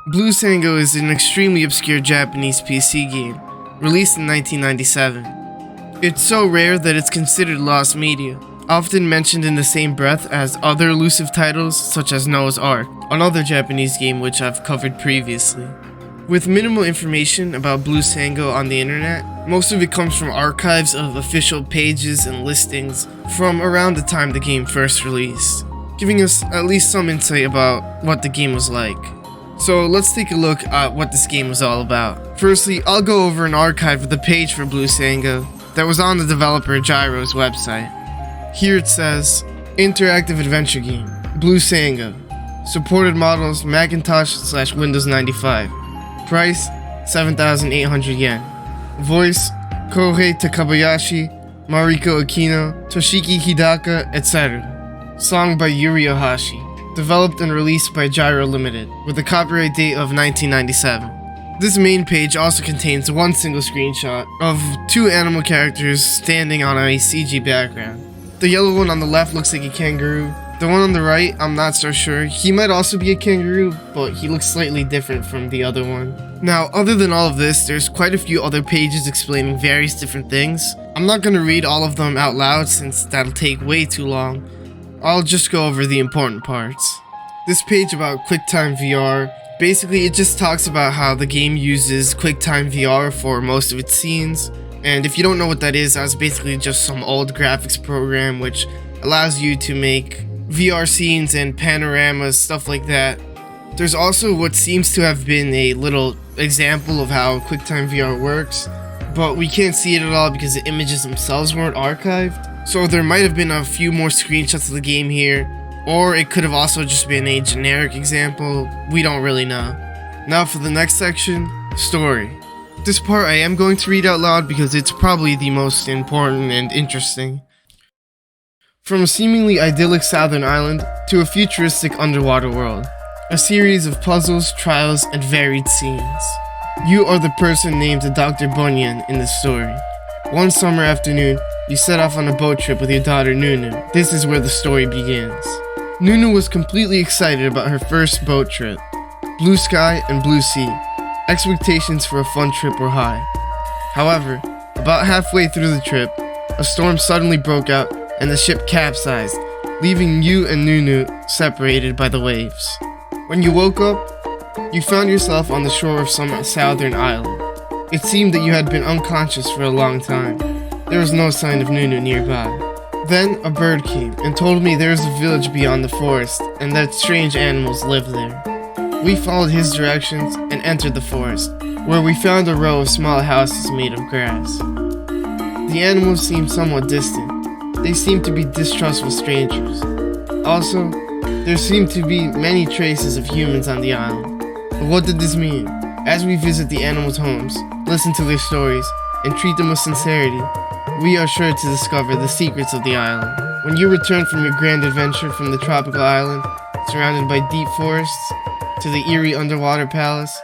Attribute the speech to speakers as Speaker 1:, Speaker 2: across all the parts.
Speaker 1: Blue Sango is an extremely obscure Japanese PC game, released in 1997. It's so rare that it's considered lost media, often mentioned in the same breath as other elusive titles such as Noah's Ark, another Japanese game which I've covered previously. With minimal information about Blue Sango on the internet, most of it comes from archives of official pages and listings from around the time the game first released, giving us at least some insight about what the game was like. So let's take a look at what this game was all about. Firstly, I'll go over an archive with a page for Blue Sango that was on the developer Gyro's website. Here it says, Interactive Adventure Game, Blue Sango. Supported models Macintosh/Windows 95. Price, 7,800 yen. Voice, Kohei Takabayashi, Mariko Aquino, Toshiki Hidaka, etc. Song by Yuri Ohashi. Developed and released by Gyro Limited, with a copyright date of 1997. This main page also contains one single screenshot of two animal characters standing on a CG background. The yellow one on the left looks like a kangaroo. The one on the right, I'm not so sure. He might also be a kangaroo, but he looks slightly different from the other one. Now, other than all of this, there's quite a few other pages explaining various different things. I'm not going to read all of them out loud since that'll take way too long. I'll just go over the important parts. This page about QuickTime VR, basically it just talks about how the game uses QuickTime VR for most of its scenes. And if you don't know what that is, that's basically just some old graphics program which allows you to make VR scenes and panoramas, stuff like that. There's also what seems to have been a little example of how QuickTime VR works, but we can't see it at all because the images themselves weren't archived. So there might have been a few more screenshots of the game here, or it could have also just been a generic example. We don't really know. Now for the next section, story. This part I am going to read out loud because it's probably the most important and interesting. From a seemingly idyllic southern island to a futuristic underwater world, a series of puzzles, trials, and varied scenes. You are the person named Dr. Bunyan in this story. One summer afternoon, you set off on a boat trip with your daughter Nunu. This is where the story begins. Nunu was completely excited about her first boat trip. Blue sky and blue sea. Expectations for a fun trip were high. However, about halfway through the trip, a storm suddenly broke out and the ship capsized, leaving you and Nunu separated by the waves. When you woke up, you found yourself on the shore of some southern island. It seemed that you had been unconscious for a long time. There was no sign of Nunu nearby. Then a bird came and told me there was a village beyond the forest and that strange animals lived there. We followed his directions and entered the forest, where we found a row of small houses made of grass. The animals seemed somewhat distant. They seemed to be distrustful strangers. Also, there seemed to be many traces of humans on the island. But what did this mean? As we visit the animals' homes, listen to their stories, and treat them with sincerity, we are sure to discover the secrets of the island. When you return from your grand adventure from the tropical island, surrounded by deep forests, to the eerie underwater palace,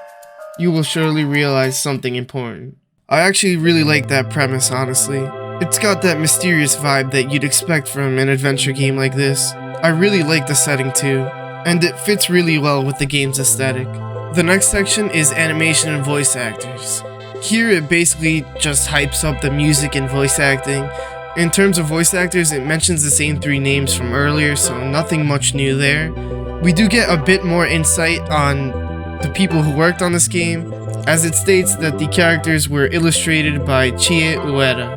Speaker 1: you will surely realize something important. I actually really like that premise, honestly. It's got that mysterious vibe that you'd expect from an adventure game like this. I really like the setting too, and it fits really well with the game's aesthetic. The next section is animation and voice actors. Here it basically just hypes up the music and voice acting. In terms of voice actors, it mentions the same three names from earlier, so nothing much new there. We do get a bit more insight on the people who worked on this game, as it states that the characters were illustrated by Chie Ueda.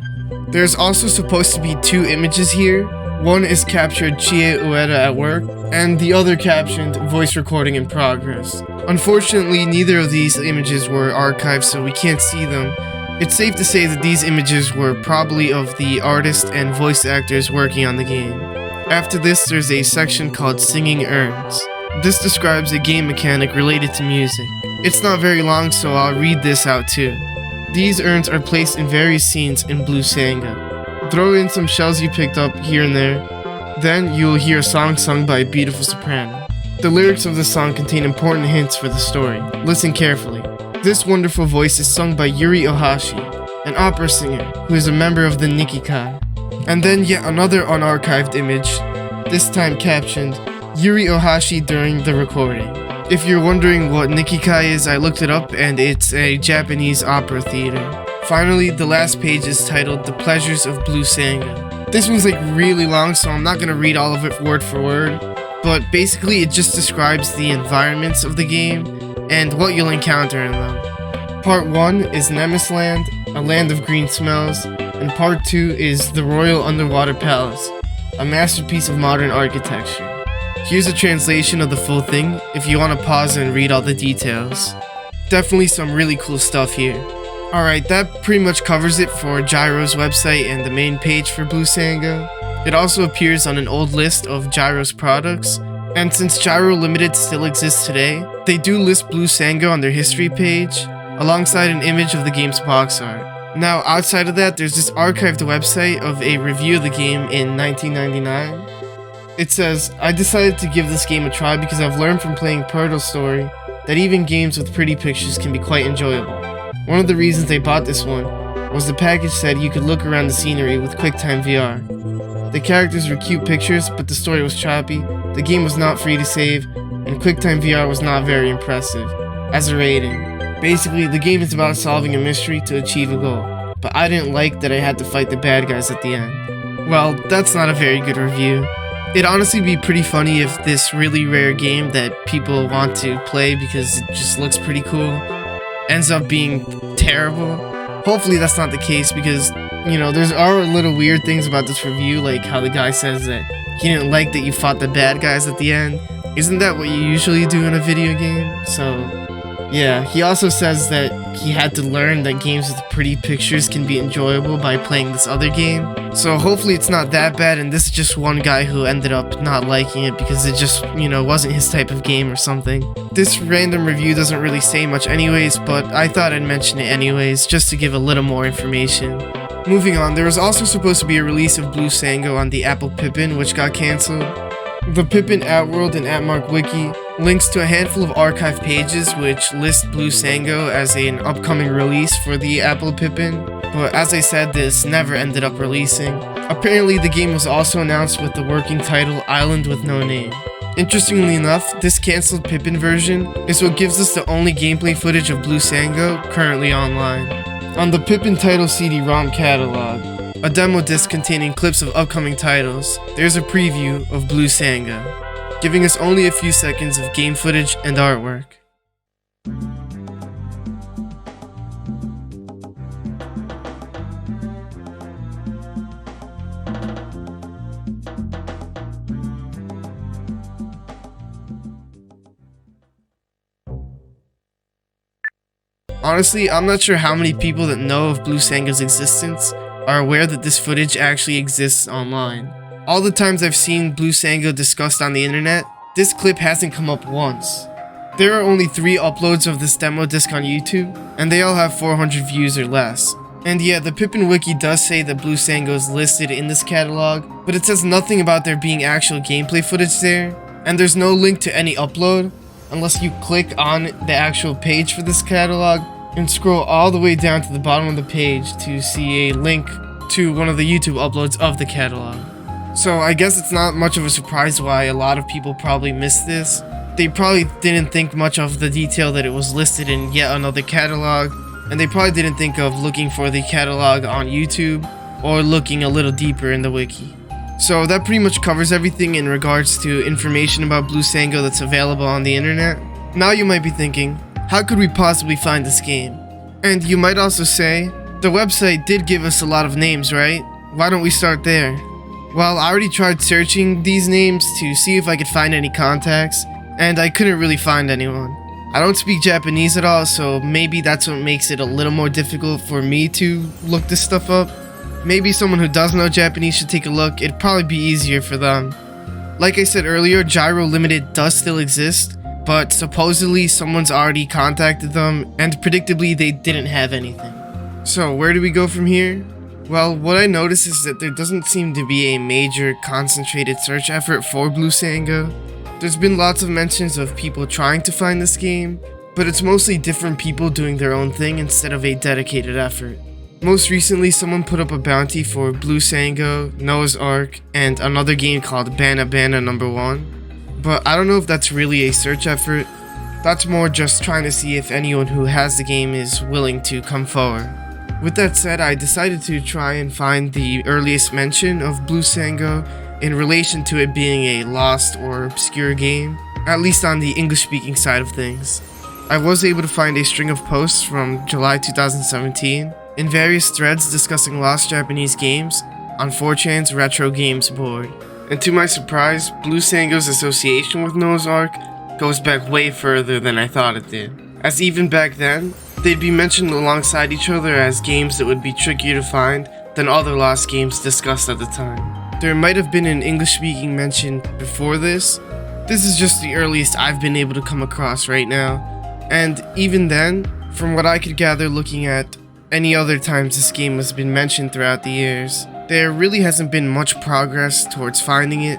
Speaker 1: There's also supposed to be two images here. One is captured Chie Ueda at work, and the other captioned voice recording in progress. Unfortunately, neither of these images were archived, so we can't see them. It's safe to say that these images were probably of the artist and voice actors working on the game. After this, there's a section called Singing Urns. This describes a game mechanic related to music. It's not very long, so I'll read this out too. These urns are placed in various scenes in Blue Sango. Throw in some shells you picked up here and there. Then you'll hear a song sung by a beautiful soprano. The lyrics of the song contain important hints for the story. Listen carefully. This wonderful voice is sung by Yuri Ohashi, an opera singer who is a member of the Nikikai. And then yet another unarchived image, this time captioned Yuri Ohashi during the recording. If you're wondering what Nikikai is, I looked it up and it's a Japanese opera theater. Finally, the last page is titled The Pleasures of Blue Sango. This one's like really long, so I'm not gonna read all of it word for word, but basically it just describes the environments of the game and what you'll encounter in them. Part 1 is Nemesis Land, a land of green smells, and Part 2 is the Royal Underwater Palace, a masterpiece of modern architecture. Here's a translation of the full thing if you want to pause and read all the details. Definitely some really cool stuff here. Alright, that pretty much covers it for Gyro's website and the main page for Blue Sango. It also appears on an old list of Gyro's products, and since Gyro Limited still exists today, they do list Blue Sango on their history page, alongside an image of the game's box art. Now, outside of that, there's this archived website of a review of the game in 1999. It says, I decided to give this game a try because I've learned from playing Portal Story that even games with pretty pictures can be quite enjoyable. One of the reasons I bought this one was the package said you could look around the scenery with QuickTime VR. The characters were cute pictures, but the story was choppy, the game was not free to save, and QuickTime VR was not very impressive. As a rating, basically the game is about solving a mystery to achieve a goal, but I didn't like that I had to fight the bad guys at the end. Well, that's not a very good review. It'd honestly be pretty funny if this really rare game that people want to play because it just looks pretty cool ends up being terrible. Hopefully that's not the case because, you know, there are little weird things about this review, like how the guy says that he didn't like that you fought the bad guys at the end. Isn't that what you usually do in a video game? So, yeah, he also says that he had to learn that games with pretty pictures can be enjoyable by playing this other game. So hopefully it's not that bad and this is just one guy who ended up not liking it because it just, you know, wasn't his type of game or something. This random review doesn't really say much anyways, but I thought I'd mention it anyways, just to give a little more information. Moving on, there was also supposed to be a release of Blue Sango on the Apple Pippin, which got cancelled. The Pippin @World and @Mark Wiki links to a handful of archive pages which list Blue Sango as an upcoming release for the Apple Pippin, but as I said, this never ended up releasing. Apparently the game was also announced with the working title Island with No Name. Interestingly enough, this cancelled Pippin version is what gives us the only gameplay footage of Blue Sango currently online. On the Pippin title CD-ROM catalog, a demo disc containing clips of upcoming titles, there's a preview of Blue Sango, giving us only a few seconds of game footage and artwork. Honestly, I'm not sure how many people that know of Blue Sango's existence are aware that this footage actually exists online. All the times I've seen Blue Sango discussed on the internet, this clip hasn't come up once. There are only 3 uploads of this demo disc on YouTube, and they all have 400 views or less. And yeah, the Pippin Wiki does say that Blue Sango is listed in this catalog, but it says nothing about there being actual gameplay footage there, and there's no link to any upload, unless you click on the actual page for this catalog and scroll all the way down to the bottom of the page to see a link to one of the YouTube uploads of the catalog. So I guess it's not much of a surprise why a lot of people probably missed this. They probably didn't think much of the detail that it was listed in yet another catalog, and they probably didn't think of looking for the catalog on YouTube or looking a little deeper in the wiki. So that pretty much covers everything in regards to information about Blue Sango that's available on the internet. Now you might be thinking, how could we possibly find this game? And you might also say, the website did give us a lot of names, right? Why don't we start there? Well, I already tried searching these names to see if I could find any contacts, and I couldn't really find anyone. I don't speak Japanese at all, so maybe that's what makes it a little more difficult for me to look this stuff up. Maybe someone who does know Japanese should take a look, it'd probably be easier for them. Like I said earlier, Gyro Limited does still exist, but supposedly someone's already contacted them, and predictably they didn't have anything. So where do we go from here? Well, what I noticed is that there doesn't seem to be a major concentrated search effort for Blue Sango. There's been lots of mentions of people trying to find this game, but it's mostly different people doing their own thing instead of a dedicated effort. Most recently, someone put up a bounty for Blue Sango, Noah's Ark, and another game called Bana Bana No. 1. But I don't know if that's really a search effort. That's more just trying to see if anyone who has the game is willing to come forward. With that said, I decided to try and find the earliest mention of Blue Sango in relation to it being a lost or obscure game, at least on the English-speaking side of things. I was able to find a string of posts from July 2017 in various threads discussing lost Japanese games on 4chan's Retro Games board. And to my surprise, Blue Sango's association with Noah's Ark goes back way further than I thought it did. As even back then, they'd be mentioned alongside each other as games that would be trickier to find than other lost games discussed at the time. There might have been an English-speaking mention before this. This is just the earliest I've been able to come across right now, and even then, from what I could gather looking at any other times this game has been mentioned throughout the years, there really hasn't been much progress towards finding it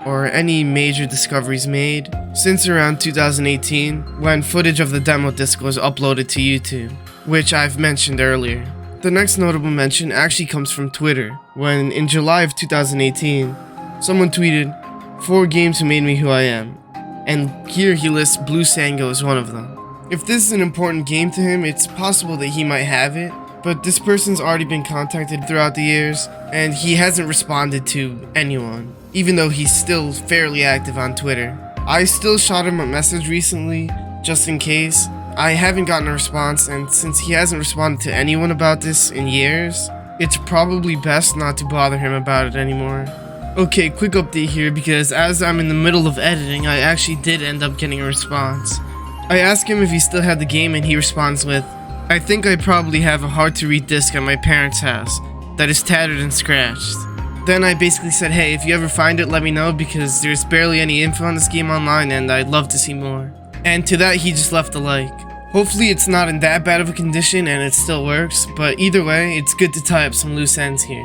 Speaker 1: or any major discoveries made since around 2018 when footage of the demo disc was uploaded to YouTube, which I've mentioned earlier. The next notable mention actually comes from Twitter, when in July of 2018, someone tweeted, "4 games who made me who I am," and here he lists Blue Sango as one of them. If this is an important game to him, it's possible that he might have it, but this person's already been contacted throughout the years, and he hasn't responded to anyone, even though he's still fairly active on Twitter. I still shot him a message recently, just in case. I haven't gotten a response, and since he hasn't responded to anyone about this in years, it's probably best not to bother him about it anymore. Okay, quick update here, because as I'm in the middle of editing, I actually did end up getting a response. I asked him if he still had the game, and he responds with, "I think I probably have a hard-to-read disc at my parents' house that is tattered and scratched." Then I basically said, "Hey, if you ever find it, let me know, because there's barely any info on this game online and I'd love to see more." And to that, he just left a like. Hopefully it's not in that bad of a condition and it still works, but either way, it's good to tie up some loose ends here.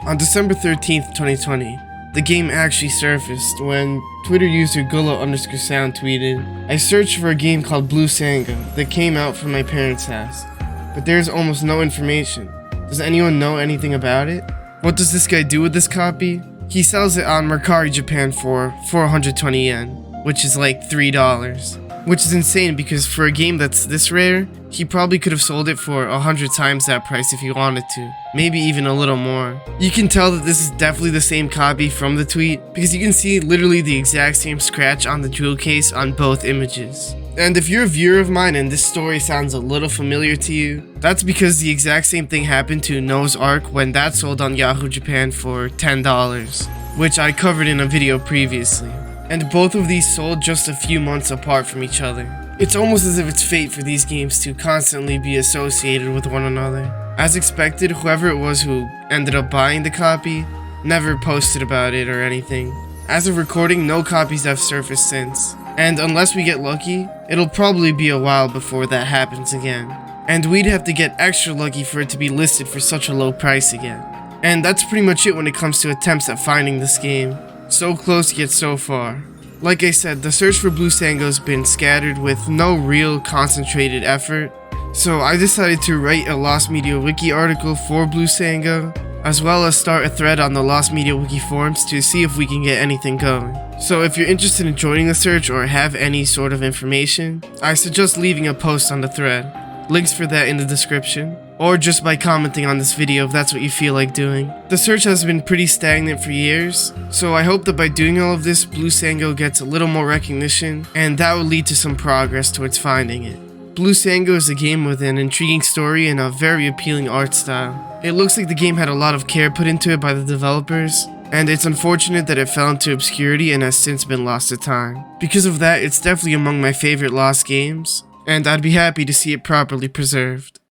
Speaker 1: On December 13th, 2020, the game actually surfaced when Twitter user Gullo_sound tweeted, "I searched for a game called Blue Sango that came out from my parents' house, but there's almost no information. Does anyone know anything about it? What does this guy do with this copy?" He sells it on Mercari Japan for 420 yen, which is like $3. Which is insane because for a game that's this rare, he probably could have sold it for 100 times that price if he wanted to. Maybe even a little more. You can tell that this is definitely the same copy from the tweet because you can see literally the exact same scratch on the jewel case on both images. And if you're a viewer of mine and this story sounds a little familiar to you, that's because the exact same thing happened to Noah's Ark when that sold on Yahoo Japan for $10, which I covered in a video previously. And both of these sold just a few months apart from each other. It's almost as if it's fate for these games to constantly be associated with one another. As expected, whoever it was who ended up buying the copy never posted about it or anything. As of recording, no copies have surfaced since. And unless we get lucky, it'll probably be a while before that happens again. And we'd have to get extra lucky for it to be listed for such a low price again. And that's pretty much it when it comes to attempts at finding this game. So close yet so far. Like I said, the search for Blue Sango's been scattered with no real concentrated effort, so I decided to write a Lost Media Wiki article for Blue Sango, as well as start a thread on the Lost Media Wiki Forums to see if we can get anything going. So if you're interested in joining the search or have any sort of information, I suggest leaving a post on the thread. Links for that in the description, or just by commenting on this video if that's what you feel like doing. The search has been pretty stagnant for years, so I hope that by doing all of this, Blue Sango gets a little more recognition, and that will lead to some progress towards finding it. Blue Sango is a game with an intriguing story and a very appealing art style. It looks like the game had a lot of care put into it by the developers, and it's unfortunate that it fell into obscurity and has since been lost to time. Because of that, it's definitely among my favorite lost games, and I'd be happy to see it properly preserved.